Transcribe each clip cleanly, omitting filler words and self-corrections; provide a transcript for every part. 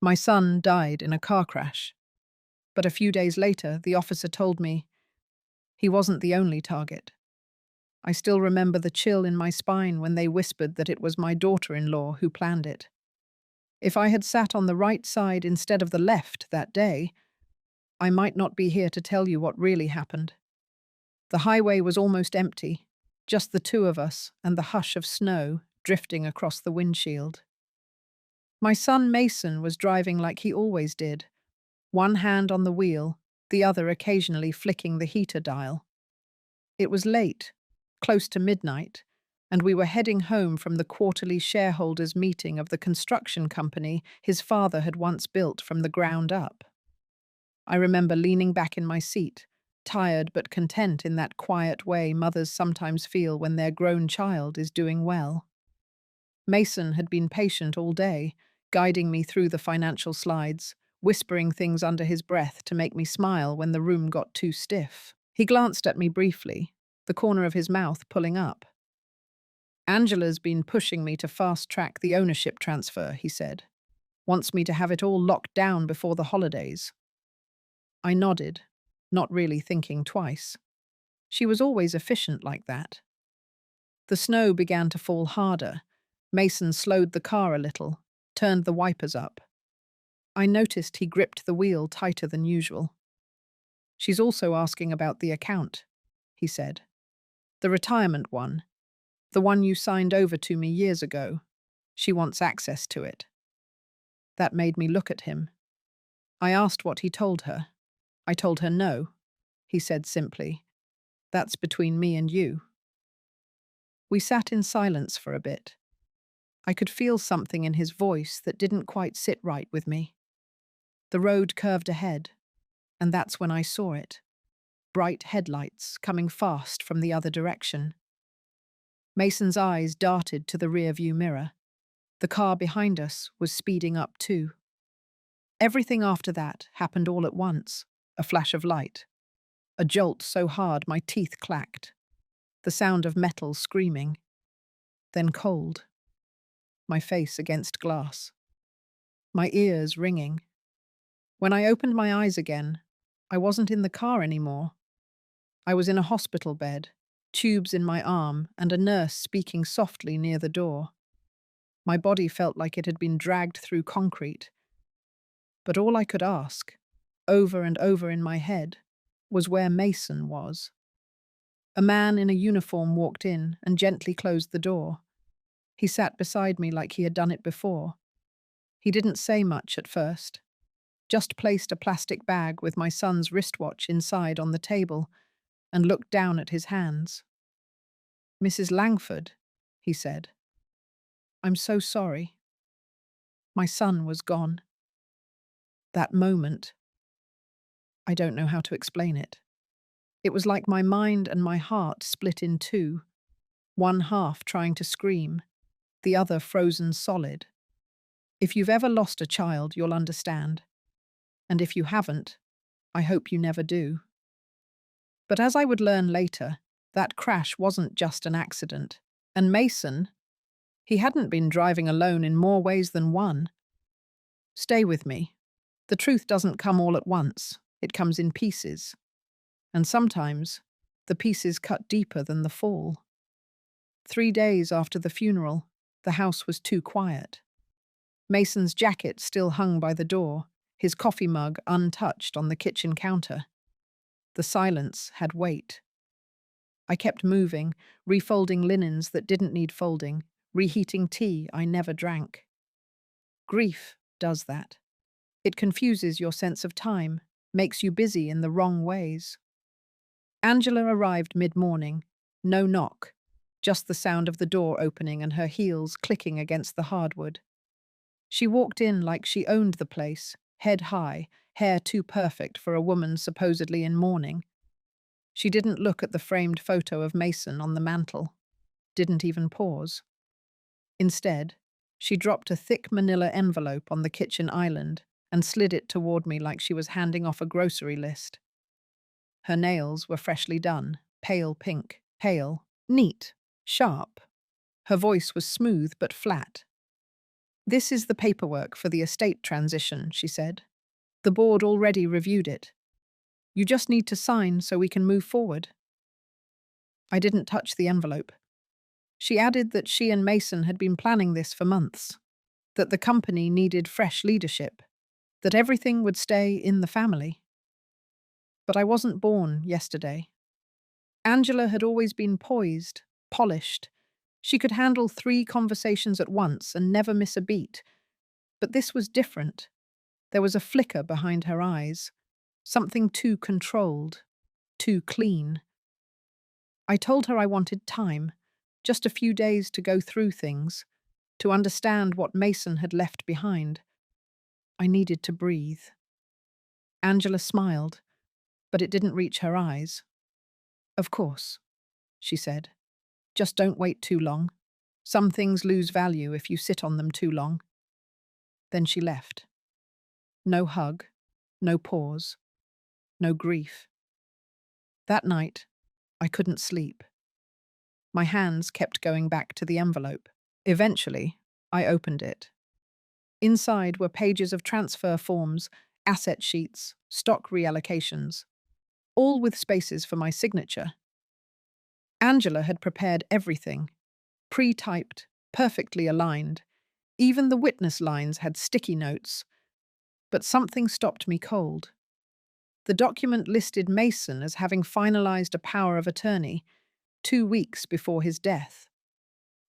My son died in a car crash, but a few days later, the officer told me he wasn't the only target. I still remember the chill in my spine when they whispered that it was my daughter-in-law who planned it. If I had sat on the right side instead of the left that day, I might not be here to tell you what really happened. The highway was almost empty, just the two of us and the hush of snow drifting across the windshield. My son Mason was driving like he always did, one hand on the wheel, the other occasionally flicking the heater dial. It was late, close to midnight, and we were heading home from the quarterly shareholders' meeting of the construction company his father had once built from the ground up. I remember leaning back in my seat, tired but content in that quiet way mothers sometimes feel when their grown child is doing well. Mason had been patient all day, guiding me through the financial slides, whispering things under his breath to make me smile when the room got too stiff. He glanced at me briefly, the corner of his mouth pulling up. "Angela's been pushing me to fast-track the ownership transfer," he said. "Wants me to have it all locked down before the holidays." I nodded, not really thinking twice. She was always efficient like that. The snow began to fall harder. Mason slowed the car a little, turned the wipers up. I noticed he gripped the wheel tighter than usual. "She's also asking about the account," he said. "The retirement one. The one you signed over to me years ago. She wants access to it." That made me look at him. I asked what he told her. I told her no, he said simply. "That's between me and you." We sat in silence for a bit. I could feel something in his voice that didn't quite sit right with me. The road curved ahead, and that's when I saw it. Bright headlights coming fast from the other direction. Mason's eyes darted to the rear-view mirror. The car behind us was speeding up too. Everything after that happened all at once. A flash of light. A jolt so hard my teeth clacked. The sound of metal screaming. Then cold. My face against glass. My ears ringing. When I opened my eyes again, I wasn't in the car anymore. I was in a hospital bed, tubes in my arm, and a nurse speaking softly near the door. My body felt like it had been dragged through concrete. But all I could ask, over and over in my head, was where Mason was. A man in a uniform walked in and gently closed the door. He sat beside me like he had done it before. He didn't say much at first, just placed a plastic bag with my son's wristwatch inside on the table and looked down at his hands. "Mrs. Langford," he said. "I'm so sorry." My son was gone. That moment, I don't know how to explain it. It was like my mind and my heart split in two, one half trying to scream, the other frozen solid. If you've ever lost a child, you'll understand. And if you haven't, I hope you never do. But as I would learn later, that crash wasn't just an accident. And Mason, he hadn't been driving alone in more ways than one. Stay with me. The truth doesn't come all at once. It comes in pieces. And sometimes, the pieces cut deeper than the fall. 3 days after the funeral, the house was too quiet. Mason's jacket still hung by the door, his coffee mug untouched on the kitchen counter. The silence had weight. I kept moving, refolding linens that didn't need folding, reheating tea I never drank. Grief does that. It confuses your sense of time, makes you busy in the wrong ways. Angela arrived mid-morning. No knock, just the sound of the door opening and her heels clicking against the hardwood. She walked in like she owned the place, head high, hair too perfect for a woman supposedly in mourning. She didn't look at the framed photo of Mason on the mantel, didn't even pause. Instead, she dropped a thick manila envelope on the kitchen island and slid it toward me like she was handing off a grocery list. Her nails were freshly done, pale pink, pale, neat, sharp. Her voice was smooth but flat. "This is the paperwork for the estate transition," she said. "The board already reviewed it. You just need to sign so we can move forward." I didn't touch the envelope. She added that she and Mason had been planning this for months, that the company needed fresh leadership, that everything would stay in the family. But I wasn't born yesterday. Angela had always been poised, polished. She could handle 3 conversations at once and never miss a beat. But this was different. There was a flicker behind her eyes, something too controlled, too clean. I told her I wanted time, just a few days to go through things, to understand what Mason had left behind. I needed to breathe. Angela smiled, but it didn't reach her eyes. "Of course," she said. "Just don't wait too long. Some things lose value if you sit on them too long." Then she left. No hug, no pause, no grief. That night, I couldn't sleep. My hands kept going back to the envelope. Eventually, I opened it. Inside were pages of transfer forms, asset sheets, stock reallocations, all with spaces for my signature. Angela had prepared everything, pre-typed, perfectly aligned. Even the witness lines had sticky notes. But something stopped me cold. The document listed Mason as having finalized a power of attorney 2 weeks before his death.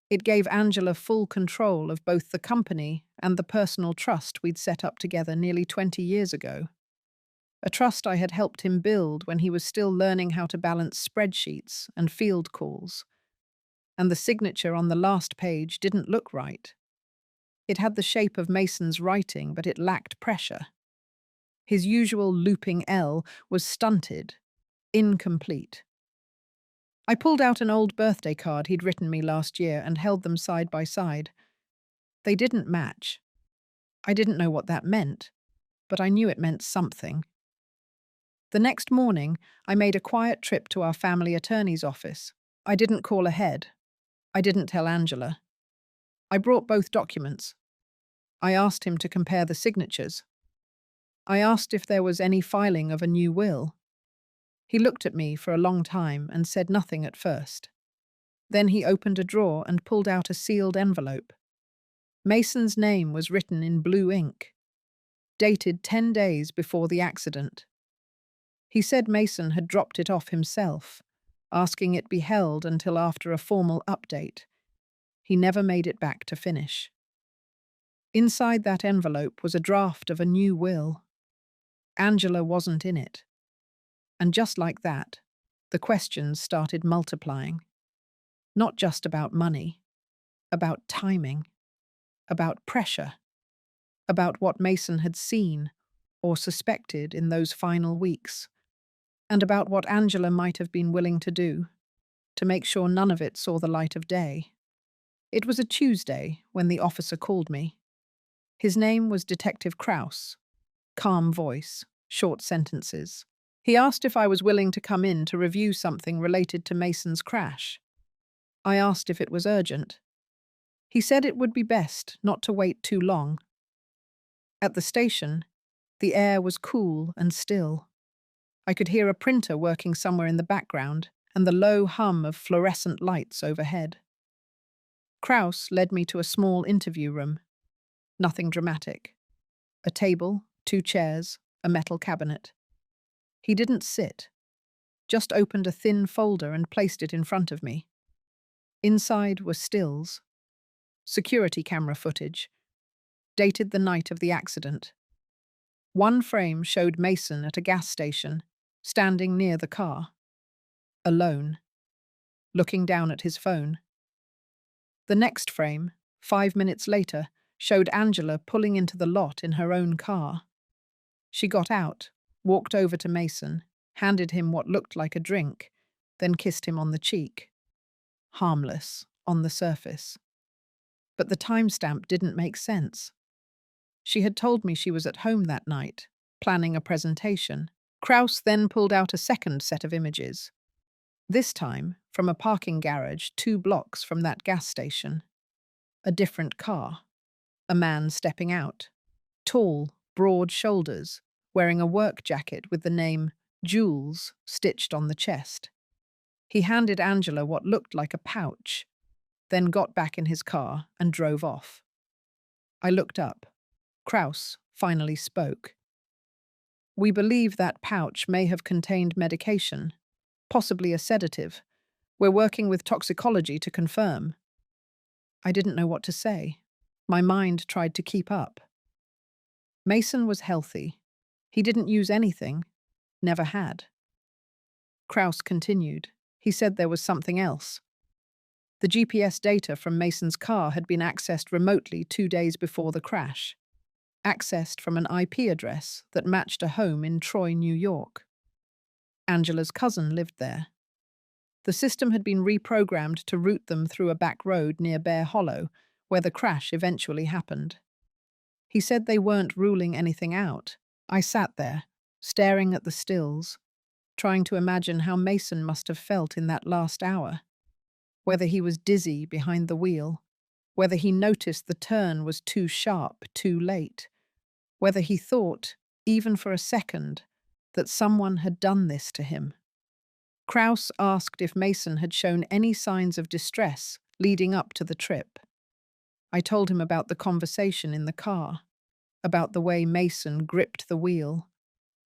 It gave Angela full control of both the company and the personal trust we'd set up together nearly 20 years ago. A trust I had helped him build when he was still learning how to balance spreadsheets and field calls. And the signature on the last page didn't look right. It had the shape of Mason's writing, but it lacked pressure. His usual looping L was stunted, incomplete. I pulled out an old birthday card he'd written me last year and held them side by side. They didn't match. I didn't know what that meant, but I knew it meant something. The next morning, I made a quiet trip to our family attorney's office. I didn't call ahead. I didn't tell Angela. I brought both documents. I asked him to compare the signatures. I asked if there was any filing of a new will. He looked at me for a long time and said nothing at first. Then he opened a drawer and pulled out a sealed envelope. Mason's name was written in blue ink, dated 10 days before the accident. He said Mason had dropped it off himself, asking it be held until after a formal update. He never made it back to finish. Inside that envelope was a draft of a new will. Angela wasn't in it. And just like that, the questions started multiplying. Not just about money, about timing, about pressure, about what Mason had seen or suspected in those final weeks, and about what Angela might have been willing to do to make sure none of it saw the light of day. It was a Tuesday when the officer called me. His name was Detective Kraus. Calm voice, short sentences. He asked if I was willing to come in to review something related to Mason's crash. I asked if it was urgent. He said it would be best not to wait too long. At the station, the air was cool and still. I could hear a printer working somewhere in the background and the low hum of fluorescent lights overhead. Kraus led me to a small interview room. Nothing dramatic. A table, 2 chairs, a metal cabinet. He didn't sit, just opened a thin folder and placed it in front of me. Inside were stills, security camera footage, dated the night of the accident. One frame showed Mason at a gas station, standing near the car, alone, looking down at his phone. The next frame, 5 minutes later, showed Angela pulling into the lot in her own car. She got out, walked over to Mason, handed him what looked like a drink, then kissed him on the cheek. Harmless, on the surface. But the timestamp didn't make sense. She had told me she was at home that night, planning a presentation. Kraus then pulled out a second set of images. This time, from a parking garage 2 blocks from that gas station. A different car. A man stepping out. Tall, broad shoulders, wearing a work jacket with the name Jules stitched on the chest. He handed Angela what looked like a pouch, then got back in his car and drove off. I looked up. Kraus finally spoke. "We believe that pouch may have contained medication, possibly a sedative. We're working with toxicology to confirm." I didn't know what to say. My mind tried to keep up. Mason was healthy. He didn't use anything, never had. Kraus continued. He said there was something else. The GPS data from Mason's car had been accessed remotely 2 days before the crash, accessed from an IP address that matched a home in Troy, New York. Angela's cousin lived there. The system had been reprogrammed to route them through a back road near Bear Hollow, where the crash eventually happened. He said they weren't ruling anything out. I sat there, staring at the stills, trying to imagine how Mason must have felt in that last hour. Whether he was dizzy behind the wheel, whether he noticed the turn was too sharp, too late, whether he thought, even for a second, that someone had done this to him. Kraus asked if Mason had shown any signs of distress leading up to the trip. I told him about the conversation in the car, about the way Mason gripped the wheel,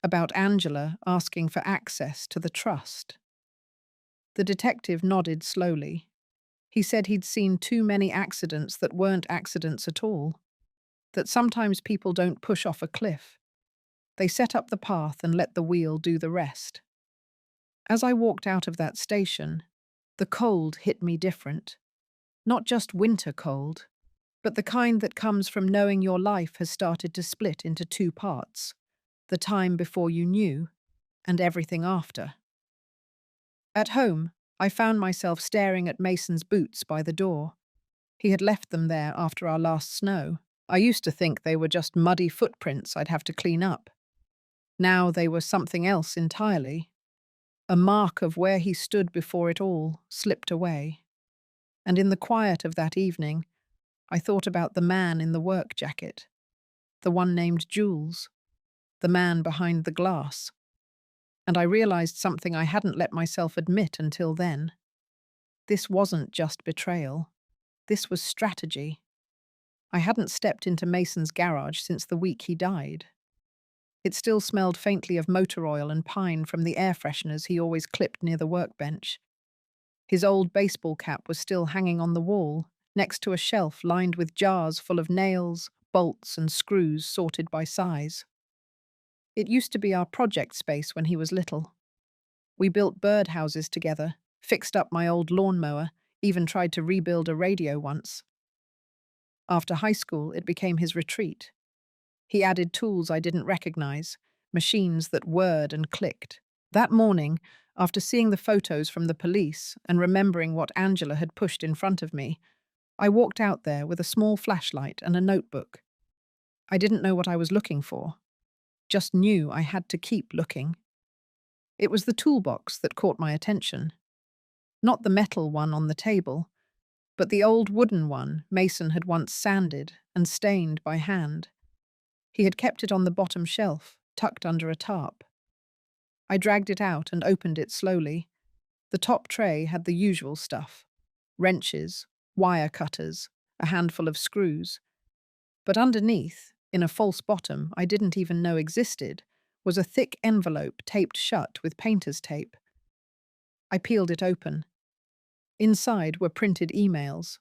about Angela asking for access to the trust. The detective nodded slowly. He said he'd seen too many accidents that weren't accidents at all, that sometimes people don't push off a cliff. They set up the path and let the wheel do the rest. As I walked out of that station, the cold hit me different. Not just winter cold, but the kind that comes from knowing your life has started to split into 2 parts, the time before you knew and everything after. At home, I found myself staring at Mason's boots by the door. He had left them there after our last snow. I used to think they were just muddy footprints I'd have to clean up. Now they were something else entirely. A mark of where he stood before it all slipped away. And in the quiet of that evening, I thought about the man in the work jacket, the one named Jules, the man behind the glass. And I realized something I hadn't let myself admit until then. This wasn't just betrayal. This was strategy. I hadn't stepped into Mason's garage since the week he died. It still smelled faintly of motor oil and pine from the air fresheners he always clipped near the workbench. His old baseball cap was still hanging on the wall, next to a shelf lined with jars full of nails, bolts, and screws sorted by size. It used to be our project space when he was little. We built birdhouses together, fixed up my old lawnmower, even tried to rebuild a radio once. After high school, it became his retreat. He added tools I didn't recognize, machines that whirred and clicked. That morning, after seeing the photos from the police and remembering what Angela had pushed in front of me, I walked out there with a small flashlight and a notebook. I didn't know what I was looking for, just knew I had to keep looking. It was the toolbox that caught my attention. Not the metal one on the table, but the old wooden one Mason had once sanded and stained by hand. He had kept it on the bottom shelf, tucked under a tarp. I dragged it out and opened it slowly. The top tray had the usual stuff: wrenches, wire cutters, a handful of screws. But underneath, in a false bottom I didn't even know existed, was a thick envelope taped shut with painter's tape. I peeled it open. Inside were printed emails,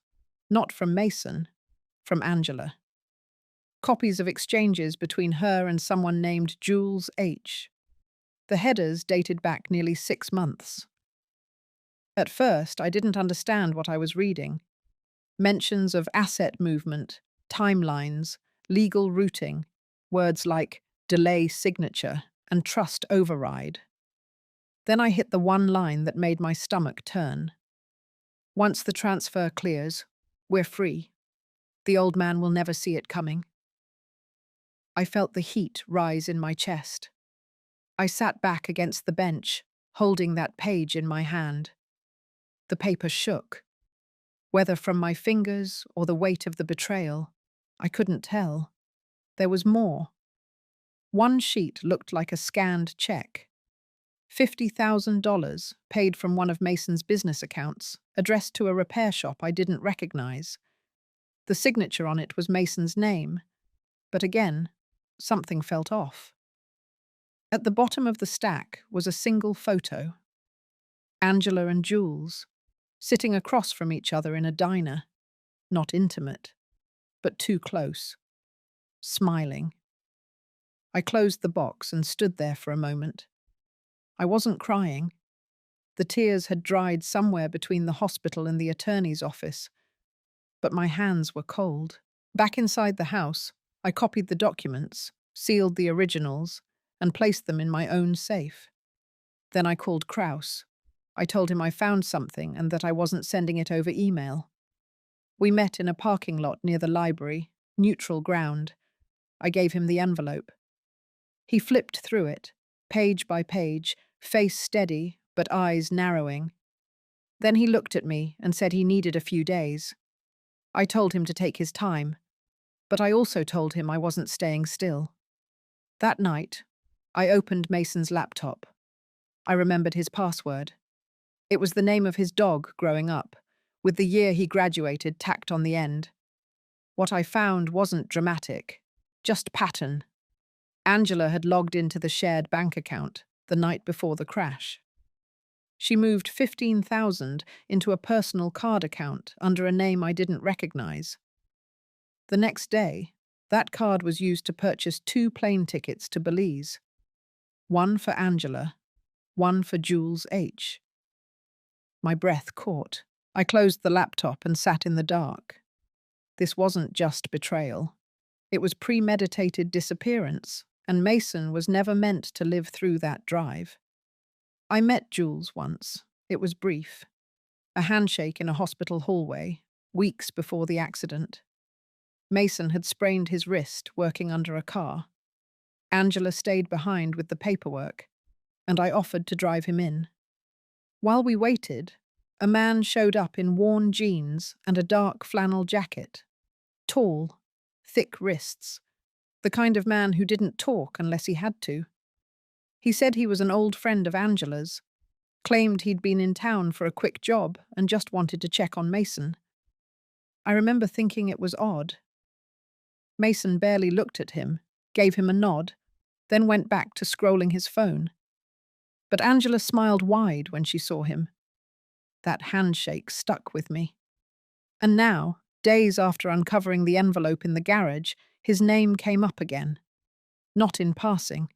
not from Mason, from Angela. Copies of exchanges between her and someone named Jules H. The headers dated back nearly 6 months. At first, I didn't understand what I was reading. Mentions of asset movement, timelines, legal routing, words like delay signature and trust override. Then I hit the one line that made my stomach turn. Once the transfer clears, we're free. The old man will never see it coming. I felt the heat rise in my chest. I sat back against the bench, holding that page in my hand. The paper shook. Whether from my fingers or the weight of the betrayal, I couldn't tell. There was more. One sheet looked like a scanned check. $50,000 paid from one of Mason's business accounts, addressed to a repair shop I didn't recognize. The signature on it was Mason's name, but again, something felt off. At the bottom of the stack was a single photo. Angela and Jules, sitting across from each other in a diner, not intimate, but too close, smiling. I closed the box and stood there for a moment. I wasn't crying. The tears had dried somewhere between the hospital and the attorney's office, but my hands were cold. Back inside the house, I copied the documents, sealed the originals, and placed them in my own safe. Then I called Kraus. I told him I found something and that I wasn't sending it over email. We met in a parking lot near the library, neutral ground. I gave him the envelope. He flipped through it, page by page, face steady, but eyes narrowing. Then he looked at me and said he needed a few days. I told him to take his time, but I also told him I wasn't staying still. That night, I opened Mason's laptop. I remembered his password. It was the name of his dog growing up, with the year he graduated tacked on the end. What I found wasn't dramatic, just pattern. Angela had logged into the shared bank account the night before the crash. She moved $15,000 into a personal card account under a name I didn't recognize. The next day, that card was used to purchase 2 plane tickets to Belize. One for Angela, one for Jules H. My breath caught. I closed the laptop and sat in the dark. This wasn't just betrayal. It was premeditated disappearance, and Mason was never meant to live through that drive. I met Jules once. It was brief. A handshake in a hospital hallway, weeks before the accident. Mason had sprained his wrist working under a car. Angela stayed behind with the paperwork, and I offered to drive him in. While we waited, a man showed up in worn jeans and a dark flannel jacket. Tall, thick wrists, the kind of man who didn't talk unless he had to. He said he was an old friend of Angela's, claimed he'd been in town for a quick job and just wanted to check on Mason. I remember thinking it was odd. Mason barely looked at him, gave him a nod, then went back to scrolling his phone. But Angela smiled wide when she saw him. That handshake stuck with me. And now, days after uncovering the envelope in the garage, his name came up again. Not in passing.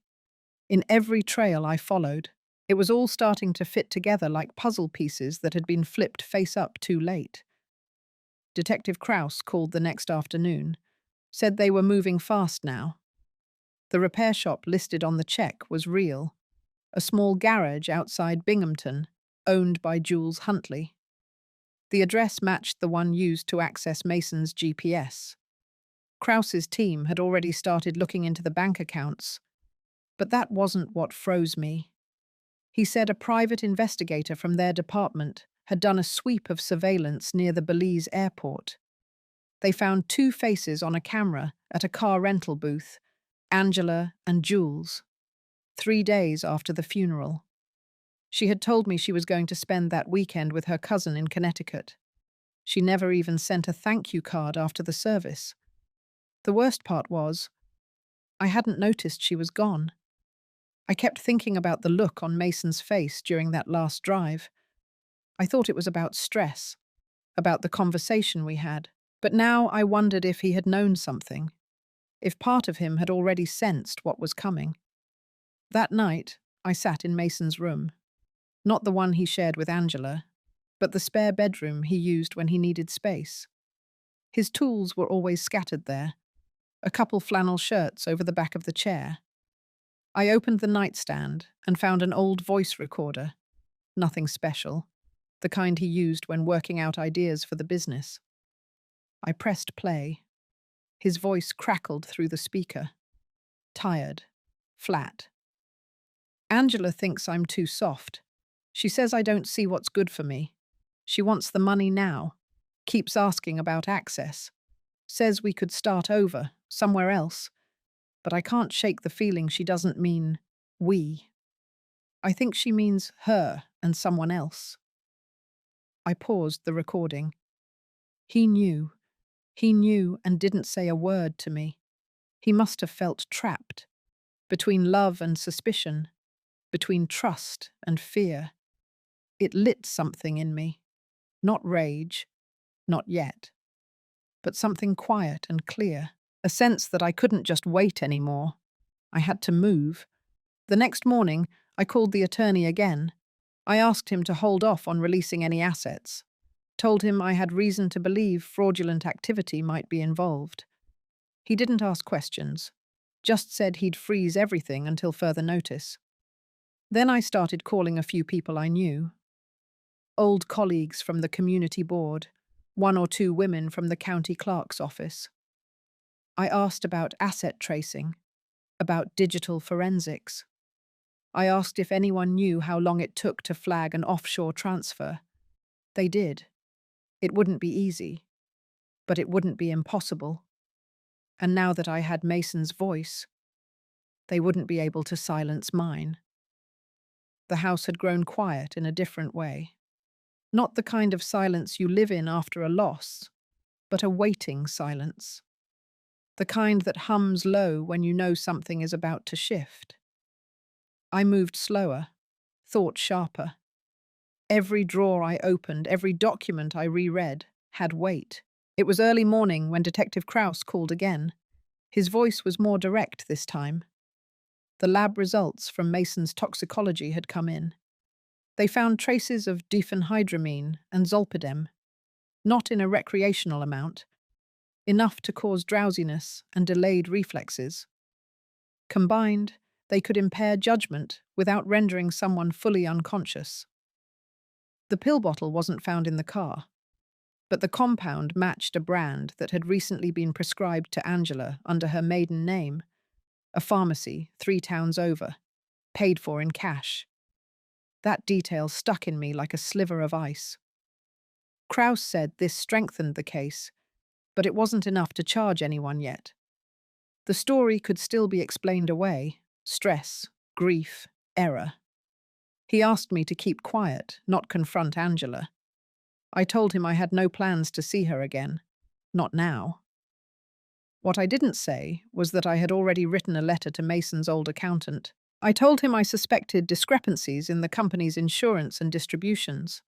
In every trail I followed, it was all starting to fit together like puzzle pieces that had been flipped face up too late. Detective Kraus called the next afternoon, said they were moving fast now. The repair shop listed on the check was real, a small garage outside Binghamton, owned by Jules Huntley. The address matched the one used to access Mason's GPS. Kraus's team had already started looking into the bank accounts, but that wasn't what froze me. He said a private investigator from their department had done a sweep of surveillance near the Belize airport. They found 2 faces on a camera at a car rental booth, Angela and Jules, 3 days after the funeral. She had told me she was going to spend that weekend with her cousin in Connecticut. She never even sent a thank you card after the service. The worst part was, I hadn't noticed she was gone. I kept thinking about the look on Mason's face during that last drive. I thought it was about stress, about the conversation we had, but now I wondered if he had known something, if part of him had already sensed what was coming. That night, I sat in Mason's room. Not the one he shared with Angela, but the spare bedroom he used when he needed space. His tools were always scattered there, a couple flannel shirts over the back of the chair. I opened the nightstand and found an old voice recorder. Nothing special, the kind he used when working out ideas for the business. I pressed play. His voice crackled through the speaker. Tired. Flat. Angela thinks I'm too soft. She says I don't see what's good for me. She wants the money now. Keeps asking about access. Says we could start over, somewhere else, but I can't shake the feeling she doesn't mean we. I think she means her and someone else. I paused the recording. He knew. He knew and didn't say a word to me. He must have felt trapped, between love and suspicion, between trust and fear. It lit something in me. Not rage, not yet, but something quiet and clear. A sense that I couldn't just wait anymore. I had to move. The next morning, I called the attorney again. I asked him to hold off on releasing any assets. Told him I had reason to believe fraudulent activity might be involved. He didn't ask questions, just said he'd freeze everything until further notice. Then I started calling a few people I knew. Old colleagues from the community board, 1 or 2 women from the county clerk's office. I asked about asset tracing, about digital forensics. I asked if anyone knew how long it took to flag an offshore transfer. They did. It wouldn't be easy, but it wouldn't be impossible. And now that I had Mason's voice, they wouldn't be able to silence mine. The house had grown quiet in a different way. Not the kind of silence you live in after a loss, but a waiting silence. The kind that hums low when you know something is about to shift. I moved slower, thought sharper. Every drawer I opened, every document I reread, had weight. It was early morning when Detective Kraus called again. His voice was more direct this time. The lab results from Mason's toxicology had come in. They found traces of diphenhydramine and zolpidem, not in a recreational amount, enough to cause drowsiness and delayed reflexes. Combined, they could impair judgment without rendering someone fully unconscious. The pill bottle wasn't found in the car, but the compound matched a brand that had recently been prescribed to Angela under her maiden name, a pharmacy 3 towns over, paid for in cash. That detail stuck in me like a sliver of ice. Kraus said this strengthened the case, but it wasn't enough to charge anyone yet. The story could still be explained away: stress, grief, error. He asked me to keep quiet, not confront Angela. I told him I had no plans to see her again. Not now. What I didn't say was that I had already written a letter to Mason's old accountant. I told him I suspected discrepancies in the company's insurance and distributions,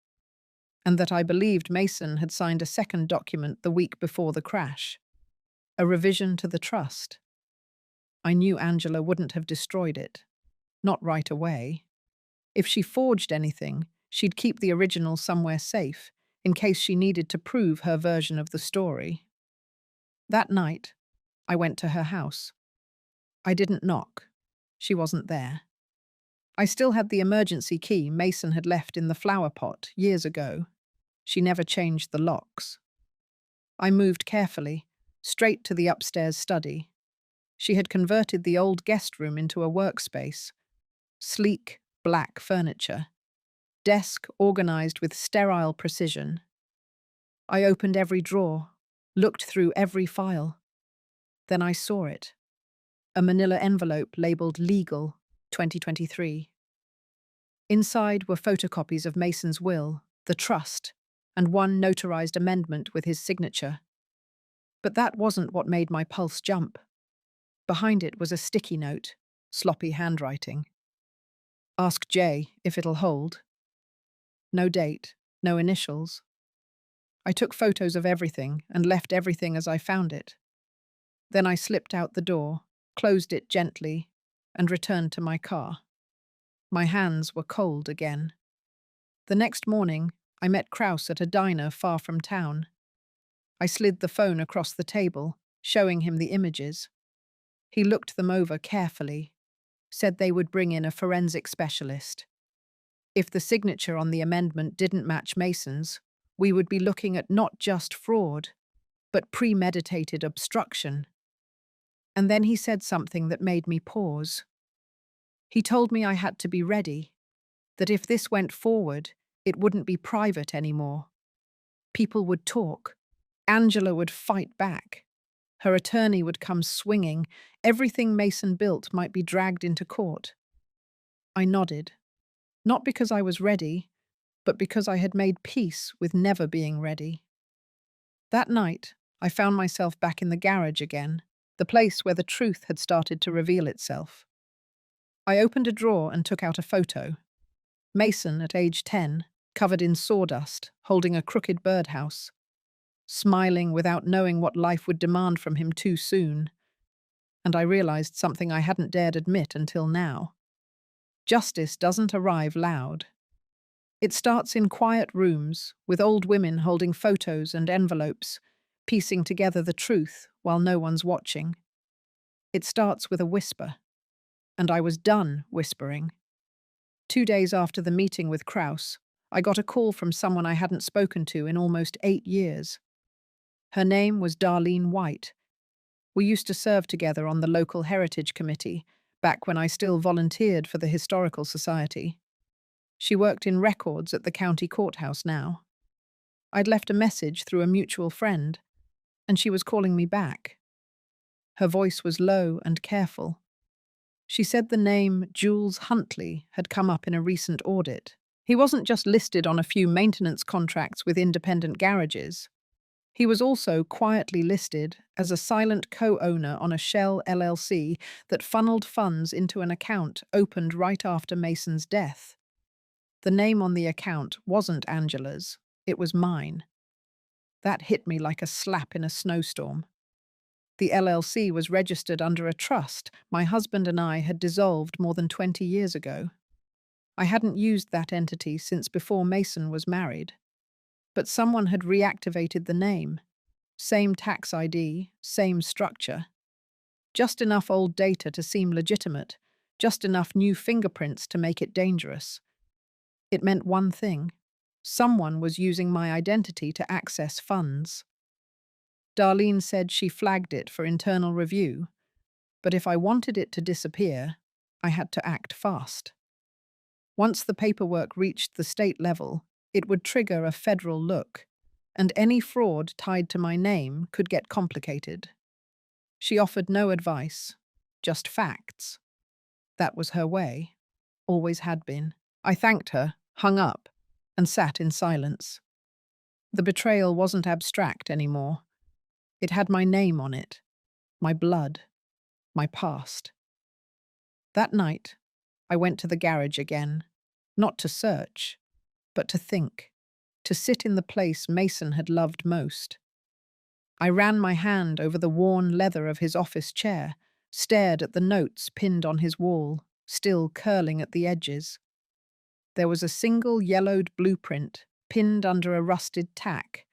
and that I believed Mason had signed a second document the week before the crash, a revision to the trust. I knew Angela wouldn't have destroyed it. Not right away. If she forged anything, she'd keep the original somewhere safe, in case she needed to prove her version of the story. That night, I went to her house. I didn't knock. She wasn't there. I still had the emergency key Mason had left in the flower pot years ago. She never changed the locks. I moved carefully, straight to the upstairs study. She had converted the old guest room into a workspace. Sleek, black furniture. Desk organized with sterile precision. I opened every drawer, looked through every file. Then I saw it. A manila envelope labeled Legal, 2023. Inside were photocopies of Mason's will, the trust, and one notarized amendment with his signature. But that wasn't what made my pulse jump. Behind it was a sticky note, sloppy handwriting. Ask Jay if it'll hold. No date, no initials. I took photos of everything and left everything as I found it. Then I slipped out the door, closed it gently, and returned to my car. My hands were cold again. The next morning, I met Kraus at a diner far from town. I slid the phone across the table, showing him the images. He looked them over carefully, said they would bring in a forensic specialist. If the signature on the amendment didn't match Mason's, we would be looking at not just fraud, but premeditated obstruction. And then he said something that made me pause. He told me I had to be ready, that if this went forward, it wouldn't be private anymore. People would talk. Angela would fight back. Her attorney would come swinging. Everything Mason built might be dragged into court. I nodded, not because I was ready, but because I had made peace with never being ready. That night, I found myself back in the garage again, the place where the truth had started to reveal itself. I opened a drawer and took out a photo. Mason, at age 10, covered in sawdust, holding a crooked birdhouse, smiling without knowing what life would demand from him too soon. And I realized something I hadn't dared admit until now. Justice doesn't arrive loud. It starts in quiet rooms, with old women holding photos and envelopes, piecing together the truth while no one's watching. It starts with a whisper. And I was done whispering. 2 days after the meeting with Kraus, I got a call from someone I hadn't spoken to in almost 8 years. Her name was Darlene White. We used to serve together on the local heritage committee, back when I still volunteered for the Historical Society. She worked in records at the county courthouse now. I'd left a message through a mutual friend, and she was calling me back. Her voice was low and careful. She said the name Jules Huntley had come up in a recent audit. He wasn't just listed on a few maintenance contracts with independent garages. He was also quietly listed as a silent co-owner on a Shell LLC that funneled funds into an account opened right after Mason's death. The name on the account wasn't Angela's, it was mine. That hit me like a slap in a snowstorm. The LLC was registered under a trust my husband and I had dissolved more than 20 years ago. I hadn't used that entity since before Mason was married. But someone had reactivated the name. Same tax ID, same structure. Just enough old data to seem legitimate, just enough new fingerprints to make it dangerous. It meant one thing. Someone was using my identity to access funds. Darlene said she flagged it for internal review, but if I wanted it to disappear, I had to act fast. Once the paperwork reached the state level, it would trigger a federal look, and any fraud tied to my name could get complicated. She offered no advice, just facts. That was her way, always had been. I thanked her, hung up, and sat in silence. The betrayal wasn't abstract anymore. It had my name on it, my blood, my past. That night, I went to the garage again, not to search, but to think, to sit in the place Mason had loved most. I ran my hand over the worn leather of his office chair, stared at the notes pinned on his wall, still curling at the edges. There was a single yellowed blueprint pinned under a rusted tack,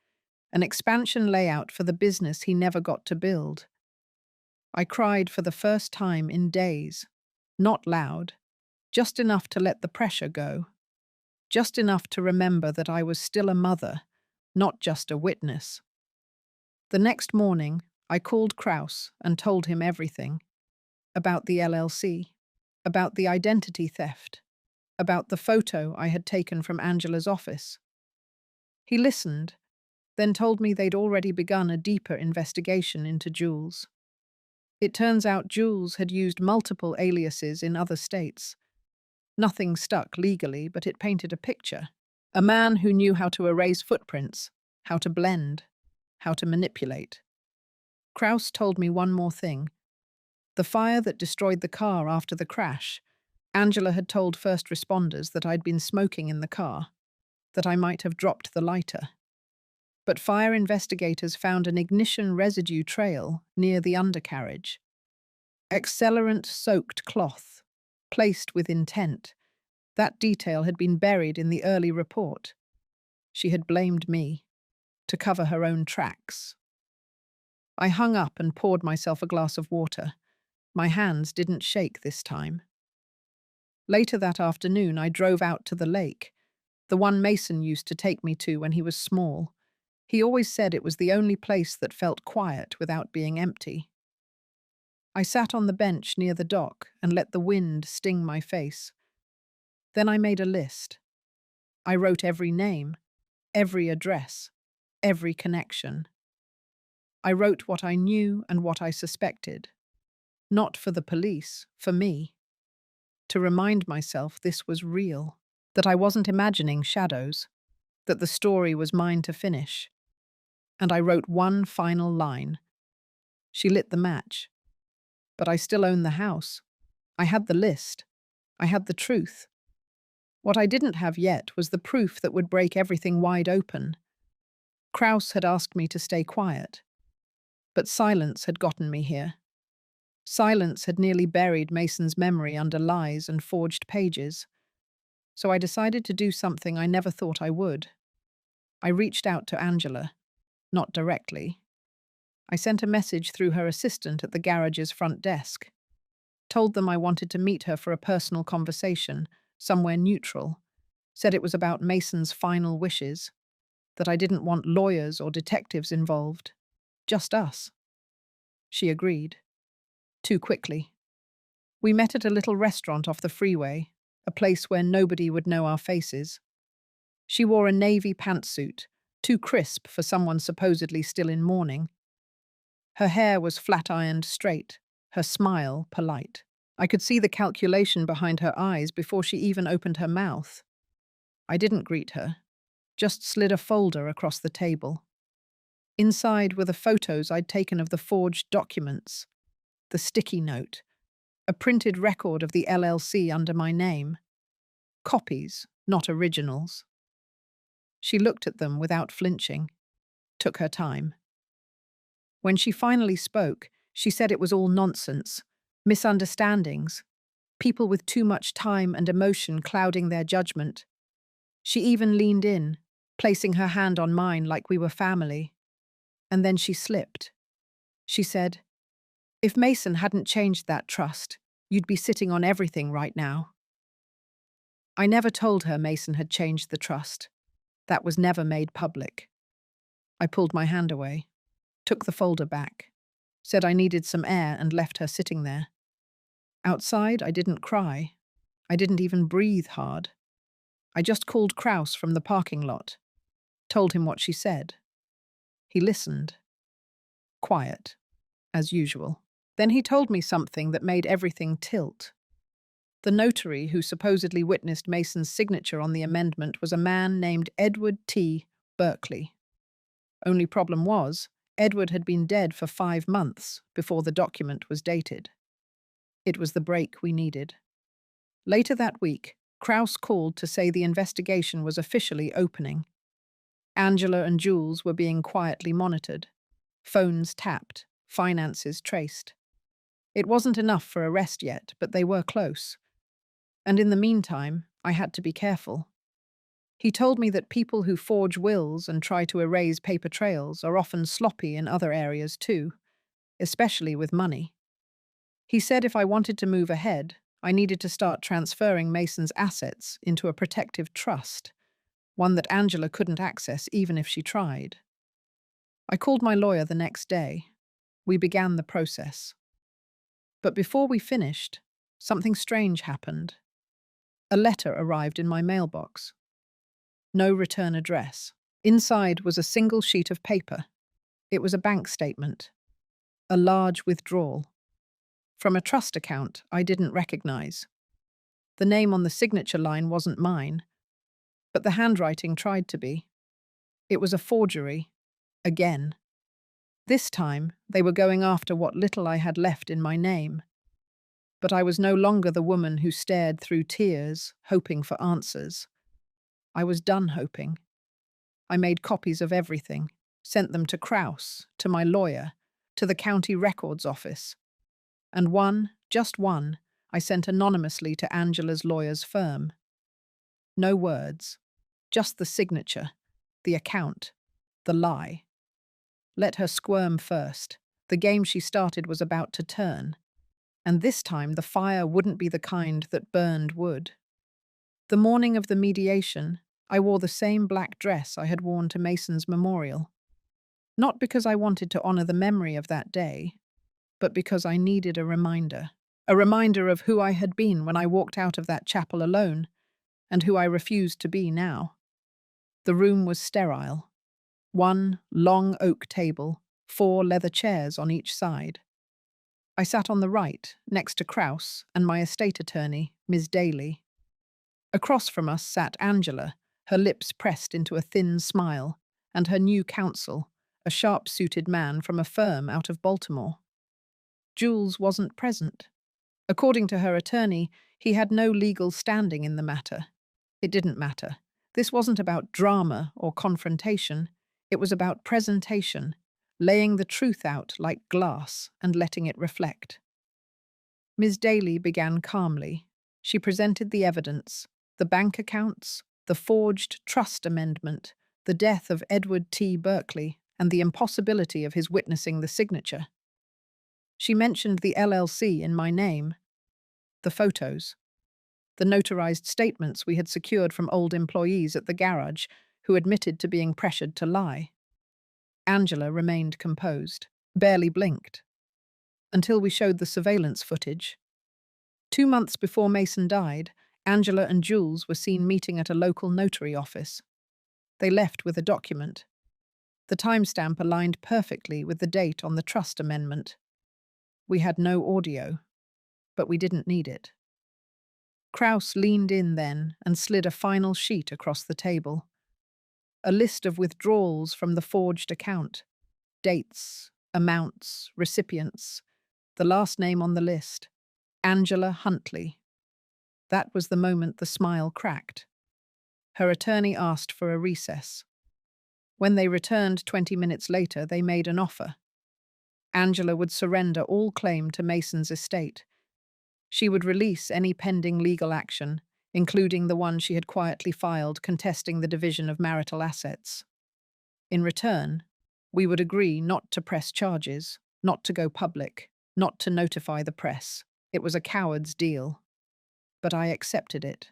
an expansion layout for the business he never got to build. I cried for the first time in days, not loud, just enough to let the pressure go, just enough to remember that I was still a mother, not just a witness. The next morning, I called Kraus and told him everything. About the LLC, about the identity theft, about the photo I had taken from Angela's office. He listened, then told me they'd already begun a deeper investigation into Jules. It turns out Jules had used multiple aliases in other states. Nothing stuck legally, but it painted a picture. A man who knew how to erase footprints, how to blend, how to manipulate. Kraus told me one more thing. The fire that destroyed the car after the crash, Angela had told first responders that I'd been smoking in the car, that I might have dropped the lighter. But fire investigators found an ignition residue trail near the undercarriage. Accelerant-soaked cloth, placed with intent. That detail had been buried in the early report. She had blamed me, to cover her own tracks. I hung up and poured myself a glass of water. My hands didn't shake this time. Later that afternoon, I drove out to the lake, the one Mason used to take me to when he was small. He always said it was the only place that felt quiet without being empty. I sat on the bench near the dock and let the wind sting my face. Then I made a list. I wrote every name, every address, every connection. I wrote what I knew and what I suspected. Not for the police, for me. To remind myself this was real, that I wasn't imagining shadows, that the story was mine to finish. And I wrote one final line. She lit the match. But I still own the house. I had the list. I had the truth. What I didn't have yet was the proof that would break everything wide open. Kraus had asked me to stay quiet. But silence had gotten me here. Silence had nearly buried Mason's memory under lies and forged pages. So I decided to do something I never thought I would. I reached out to Angela. Not directly. I sent a message through her assistant at the garage's front desk. Told them I wanted to meet her for a personal conversation, somewhere neutral. Said it was about Mason's final wishes. That I didn't want lawyers or detectives involved. Just us. She agreed. Too quickly. We met at a little restaurant off the freeway, a place where nobody would know our faces. She wore a navy pantsuit, too crisp for someone supposedly still in mourning. Her hair was flat-ironed straight, her smile polite. I could see the calculation behind her eyes before she even opened her mouth. I didn't greet her, just slid a folder across the table. Inside were the photos I'd taken of the forged documents, the sticky note, a printed record of the LLC under my name. Copies, not originals. She looked at them without flinching, took her time. When she finally spoke, she said it was all nonsense, misunderstandings, people with too much time and emotion clouding their judgment. She even leaned in, placing her hand on mine like we were family. And then she slipped. She said, "If Mason hadn't changed that trust, you'd be sitting on everything right now." I never told her Mason had changed the trust. That was never made public. I pulled my hand away, took the folder back, said I needed some air and left her sitting there. Outside, I didn't cry. I didn't even breathe hard. I just called Kraus from the parking lot, told him what she said. He listened. Quiet, as usual. Then he told me something that made everything tilt. The notary who supposedly witnessed Mason's signature on the amendment was a man named Edward T. Berkeley. Only problem was, Edward had been dead for 5 months before the document was dated. It was the break we needed. Later that week, Kraus called to say the investigation was officially opening. Angela and Jules were being quietly monitored. Phones tapped, finances traced. It wasn't enough for arrest yet, but they were close. And in the meantime, I had to be careful. He told me that people who forge wills and try to erase paper trails are often sloppy in other areas too, especially with money. He said if I wanted to move ahead, I needed to start transferring Mason's assets into a protective trust, one that Angela couldn't access even if she tried. I called my lawyer the next day. We began the process. But before we finished, something strange happened. A letter arrived in my mailbox. No return address. Inside was a single sheet of paper. It was a bank statement. A large withdrawal. From a trust account I didn't recognize. The name on the signature line wasn't mine, but the handwriting tried to be. It was a forgery. Again. This time, they were going after what little I had left in my name. But I was no longer the woman who stared through tears, hoping for answers. I was done hoping. I made copies of everything, sent them to Kraus, to my lawyer, to the county records office. And one, just one, I sent anonymously to Angela's lawyer's firm. No words, just the signature, the account, the lie. Let her squirm first. The game she started was about to turn. And this time the fire wouldn't be the kind that burned wood. The morning of the mediation, I wore the same black dress I had worn to Mason's memorial. Not because I wanted to honor the memory of that day, but because I needed a reminder of who I had been when I walked out of that chapel alone, and who I refused to be now. The room was sterile. One long oak table, 4 leather chairs on each side. I sat on the right, next to Kraus and my estate attorney, Ms. Daly. Across from us sat Angela, her lips pressed into a thin smile, and her new counsel, a sharp-suited man from a firm out of Baltimore. Jules wasn't present. According to her attorney, he had no legal standing in the matter. It didn't matter. This wasn't about drama or confrontation. It was about presentation, laying the truth out like glass and letting it reflect. Ms. Daly began calmly. She presented the evidence, the bank accounts, the forged trust amendment, the death of Edward T. Berkeley, and the impossibility of his witnessing the signature. She mentioned the LLC in my name, the photos, the notarized statements we had secured from old employees at the garage who admitted to being pressured to lie. Angela remained composed, barely blinked, until we showed the surveillance footage. 2 months before Mason died, Angela and Jules were seen meeting at a local notary office. They left with a document. The timestamp aligned perfectly with the date on the trust amendment. We had no audio, but we didn't need it. Kraus leaned in then and slid a final sheet across the table. A list of withdrawals from the forged account. Dates, amounts, recipients. The last name on the list, Angela Huntley. That was the moment the smile cracked. Her attorney asked for a recess. When they returned 20 minutes later, they made an offer. Angela would surrender all claim to Mason's estate. She would release any pending legal action, including the one she had quietly filed contesting the division of marital assets. In return, we would agree not to press charges, not to go public, not to notify the press. It was a coward's deal. But I accepted it.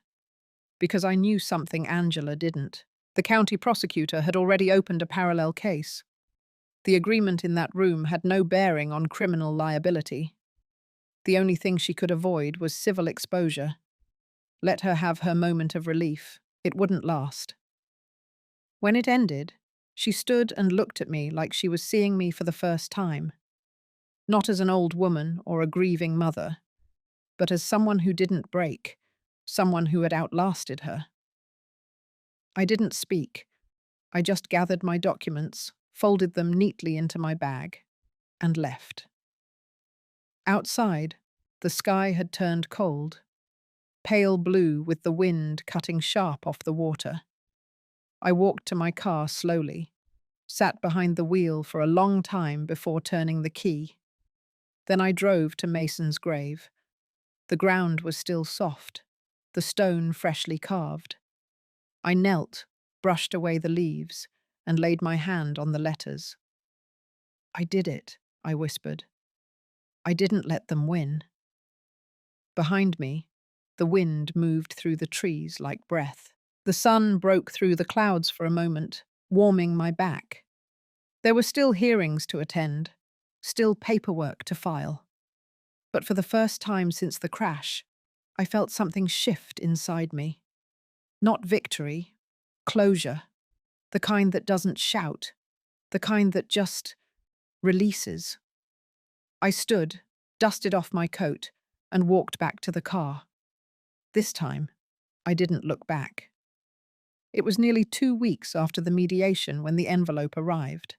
Because I knew something Angela didn't. The county prosecutor had already opened a parallel case. The agreement in that room had no bearing on criminal liability. The only thing she could avoid was civil exposure. Let her have her moment of relief. It wouldn't last. When it ended, she stood and looked at me like she was seeing me for the first time. Not as an old woman or a grieving mother, but as someone who didn't break, someone who had outlasted her. I didn't speak. I just gathered my documents, folded them neatly into my bag, and left. Outside, the sky had turned cold, pale blue with the wind cutting sharp off the water. I walked to my car slowly, sat behind the wheel for a long time before turning the key. Then I drove to Mason's grave. The ground was still soft, the stone freshly carved. I knelt, brushed away the leaves, and laid my hand on the letters. I did it, I whispered. I didn't let them win. Behind me, the wind moved through the trees like breath. The sun broke through the clouds for a moment, warming my back. There were still hearings to attend, still paperwork to file. But for the first time since the crash, I felt something shift inside me. Not victory, closure, the kind that doesn't shout, the kind that just releases. I stood, dusted off my coat, and walked back to the car. This time, I didn't look back. It was nearly 2 weeks after the mediation when the envelope arrived.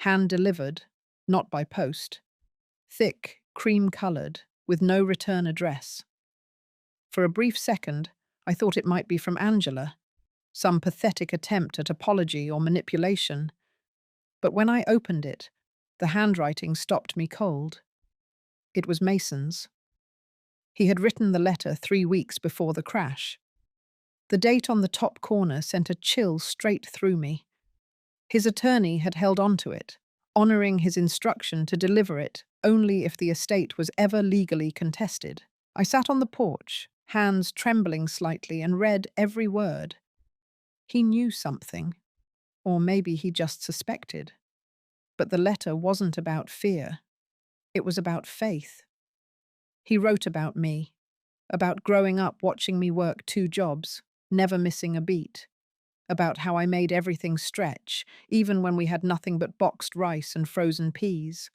Hand-delivered, not by post. Thick, cream-coloured, with no return address. For a brief second, I thought it might be from Angela, some pathetic attempt at apology or manipulation. But when I opened it, the handwriting stopped me cold. It was Mason's. He had written the letter 3 weeks before the crash. The date on the top corner sent a chill straight through me. His attorney had held on to it, honouring his instruction to deliver it only if the estate was ever legally contested. I sat on the porch, hands trembling slightly, and read every word. He knew something, or maybe he just suspected. But the letter wasn't about fear. It was about faith. He wrote about me, about growing up watching me work 2 jobs, never missing a beat. about how I made everything stretch, even when we had nothing but boxed rice and frozen peas.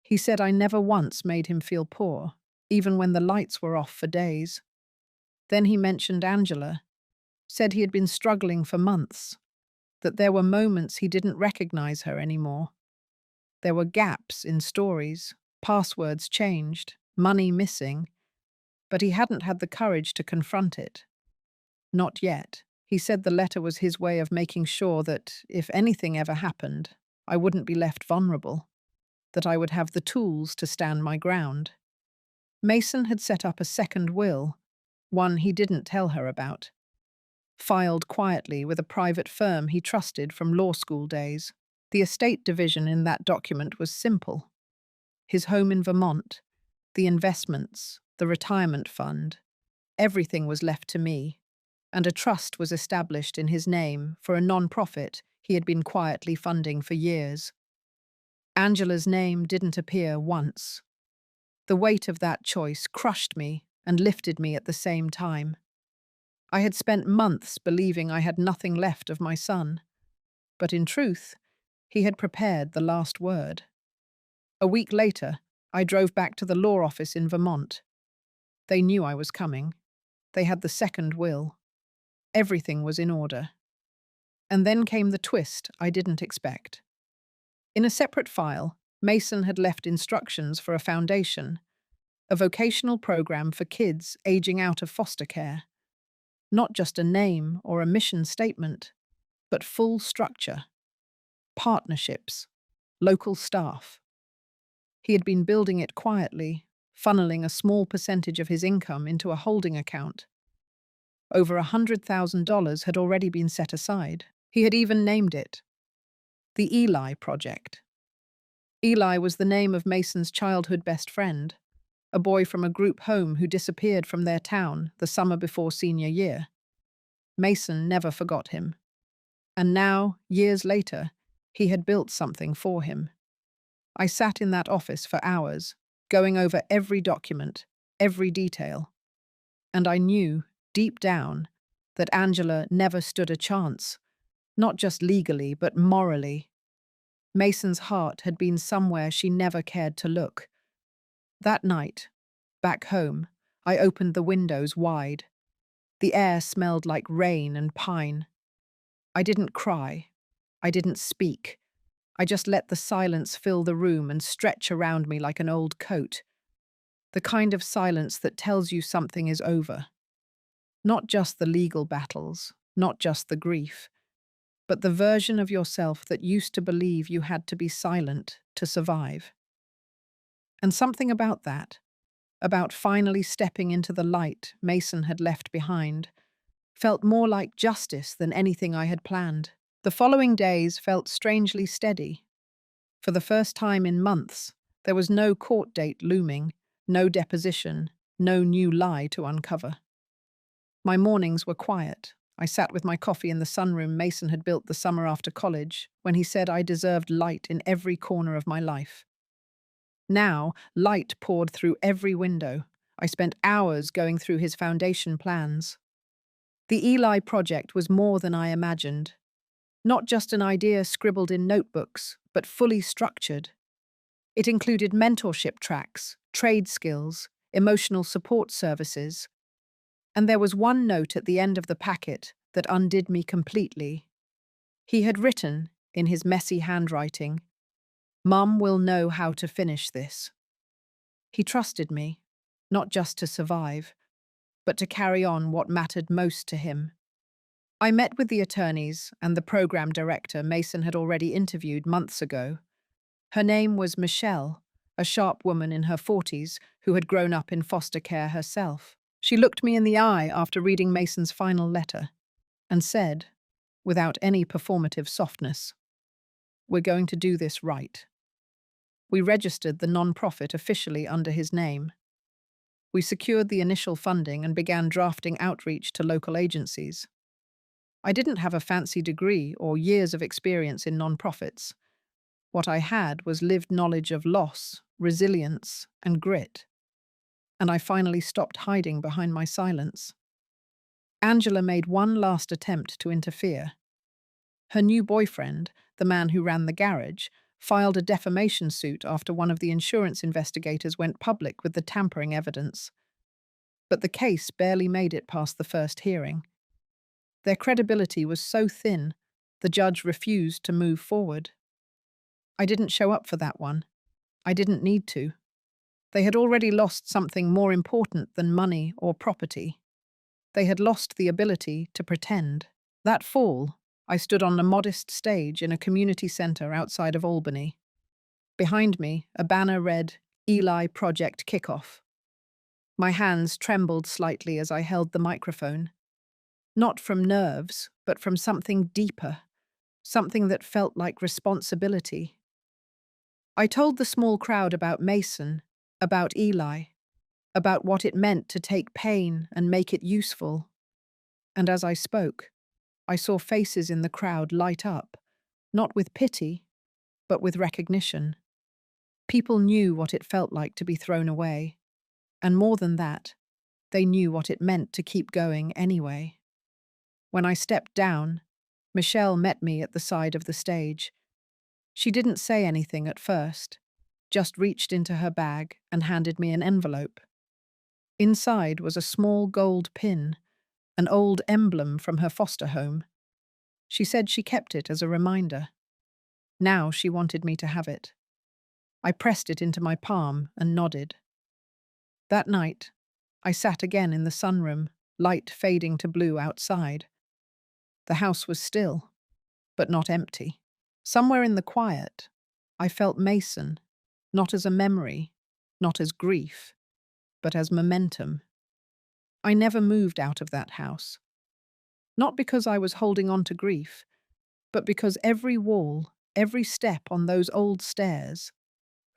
He said I never once made him feel poor, even when the lights were off for days. Then he mentioned Angela, said he had been struggling for months, that there were moments he didn't recognize her anymore. There were gaps in stories, passwords changed, money missing, but he hadn't had the courage to confront it. Not yet. He said the letter was his way of making sure that, if anything ever happened, I wouldn't be left vulnerable, that I would have the tools to stand my ground. Mason had set up a second will, one he didn't tell her about, filed quietly with a private firm he trusted from law school days. The estate division in that document was simple. His home in Vermont, the investments, the retirement fund, everything was left to me, and a trust was established in his name for a non-profit he had been quietly funding for years. Angela's name didn't appear once. The weight of that choice crushed me and lifted me at the same time. I had spent months believing I had nothing left of my son, but in truth, he had prepared the last word. A week later, I drove back to the law office in Vermont. They knew I was coming. They had the second will. Everything was in order. And then came the twist I didn't expect. In a separate file, Mason had left instructions for a foundation, a vocational program for kids aging out of foster care. Not just a name or a mission statement, but full structure, partnerships, local staff. He had been building it quietly, funneling a small percentage of his income into a holding account. Over $100,000 had already been set aside. He had even named it the Eli Project. Eli was the name of Mason's childhood best friend, a boy from a group home who disappeared from their town the summer before senior year. Mason never forgot him. And now, years later, he had built something for him. I sat in that office for hours, going over every document, every detail. And I knew, deep down, that Angela never stood a chance, not just legally, but morally. Mason's heart had been somewhere she never cared to look. That night, back home, I opened the windows wide. The air smelled like rain and pine. I didn't cry. I didn't speak. I just let the silence fill the room and stretch around me like an old coat. The kind of silence that tells you something is over. Not just the legal battles, not just the grief, but the version of yourself that used to believe you had to be silent to survive. And something about that, about finally stepping into the light Mason had left behind, felt more like justice than anything I had planned. The following days felt strangely steady. For the first time in months, there was no court date looming, no deposition, no new lie to uncover. My mornings were quiet. I sat with my coffee in the sunroom Mason had built the summer after college, when he said I deserved light in every corner of my life. Now, light poured through every window. I spent hours going through his foundation plans. The Eli Project was more than I imagined. Not just an idea scribbled in notebooks, but fully structured. It included mentorship tracks, trade skills, emotional support services. And there was one note at the end of the packet that undid me completely. He had written, in his messy handwriting, "Mum will know how to finish this." He trusted me, not just to survive, but to carry on what mattered most to him. I met with the attorneys and the program director Mason had already interviewed months ago. Her name was Michelle, a sharp woman in her 40s who had grown up in foster care herself. She looked me in the eye after reading Mason's final letter and said, without any performative softness, "We're going to do this right." We registered the non-profit officially under his name. We secured the initial funding and began drafting outreach to local agencies. I didn't have a fancy degree or years of experience in non-profits. What I had was lived knowledge of loss, resilience, and grit. And I finally stopped hiding behind my silence. Angela made one last attempt to interfere. Her new boyfriend, the man who ran the garage, filed a defamation suit after one of the insurance investigators went public with the tampering evidence. But the case barely made it past the first hearing. Their credibility was so thin, the judge refused to move forward. I didn't show up for that one. I didn't need to. They had already lost something more important than money or property. They had lost the ability to pretend. That fall, I stood on a modest stage in a community centre outside of Albany. Behind me, a banner read, Eli Project Kickoff. My hands trembled slightly as I held the microphone. Not from nerves, but from something deeper, something that felt like responsibility. I told the small crowd about Mason, about Eli, about what it meant to take pain and make it useful. And as I spoke, I saw faces in the crowd light up, not with pity, but with recognition. People knew what it felt like to be thrown away, and more than that, they knew what it meant to keep going anyway. When I stepped down, Michelle met me at the side of the stage. She didn't say anything at first, just reached into her bag and handed me an envelope. Inside was a small gold pin, an old emblem from her foster home. She said she kept it as a reminder. Now she wanted me to have it. I pressed it into my palm and nodded. That night, I sat again in the sunroom, light fading to blue outside. The house was still, but not empty. Somewhere in the quiet, I felt Mason, not as a memory, not as grief, but as momentum. I never moved out of that house. Not because I was holding on to grief, but because every wall, every step on those old stairs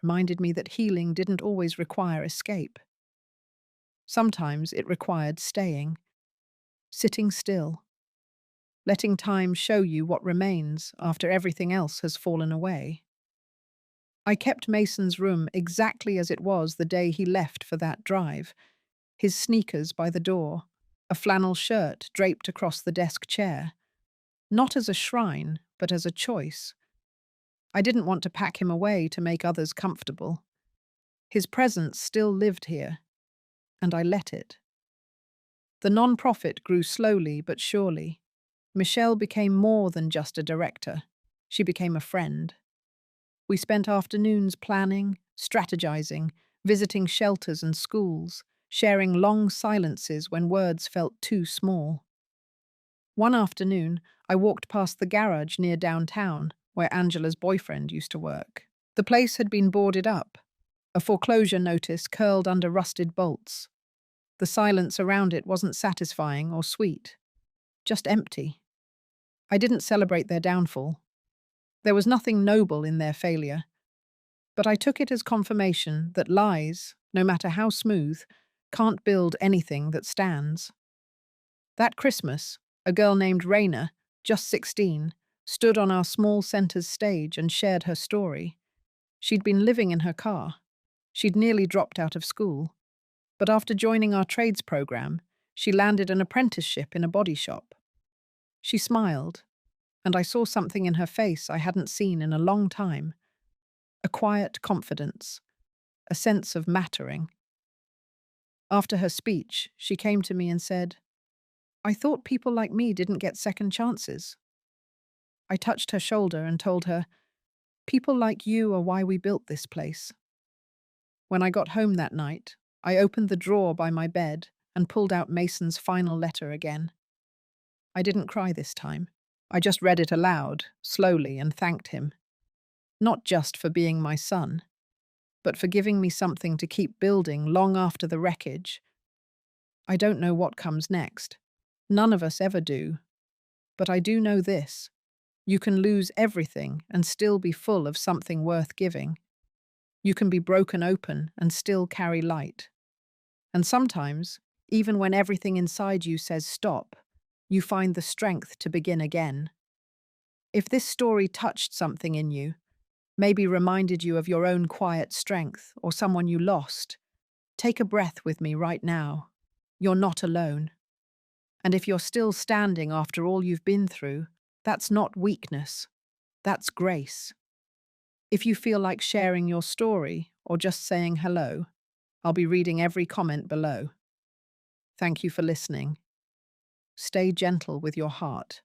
reminded me that healing didn't always require escape. Sometimes it required staying, sitting still, letting time show you what remains after everything else has fallen away. I kept Mason's room exactly as it was the day he left for that drive, his sneakers by the door, a flannel shirt draped across the desk chair, not as a shrine, but as a choice. I didn't want to pack him away to make others comfortable. His presence still lived here, and I let it. The non-profit grew slowly but surely. Michelle became more than just a director. She became a friend. We spent afternoons planning, strategizing, visiting shelters and schools, sharing long silences when words felt too small. One afternoon, I walked past the garage near downtown, where Angela's boyfriend used to work. The place had been boarded up, a foreclosure notice curled under rusted bolts. The silence around it wasn't satisfying or sweet, just empty. I didn't celebrate their downfall. There was nothing noble in their failure. But I took it as confirmation that lies, no matter how smooth, can't build anything that stands. That Christmas, a girl named Raina, just 16, stood on our small center's stage and shared her story. She'd been living in her car. She'd nearly dropped out of school. But after joining our trades program, she landed an apprenticeship in a body shop. She smiled, and I saw something in her face I hadn't seen in a long time. A quiet confidence, a sense of mattering. After her speech, she came to me and said, "I thought people like me didn't get second chances." I touched her shoulder and told her, "People like you are why we built this place." When I got home that night, I opened the drawer by my bed and pulled out Mason's final letter again. I didn't cry this time. I just read it aloud, slowly, and thanked him. Not just for being my son, but for giving me something to keep building long after the wreckage. I don't know what comes next. None of us ever do. But I do know this. You can lose everything and still be full of something worth giving. You can be broken open and still carry light. And sometimes, even when everything inside you says stop, you find the strength to begin again. If this story touched something in you, maybe reminded you of your own quiet strength or someone you lost, take a breath with me right now. You're not alone. And if you're still standing after all you've been through, that's not weakness, that's grace. If you feel like sharing your story or just saying hello, I'll be reading every comment below. Thank you for listening. Stay gentle with your heart.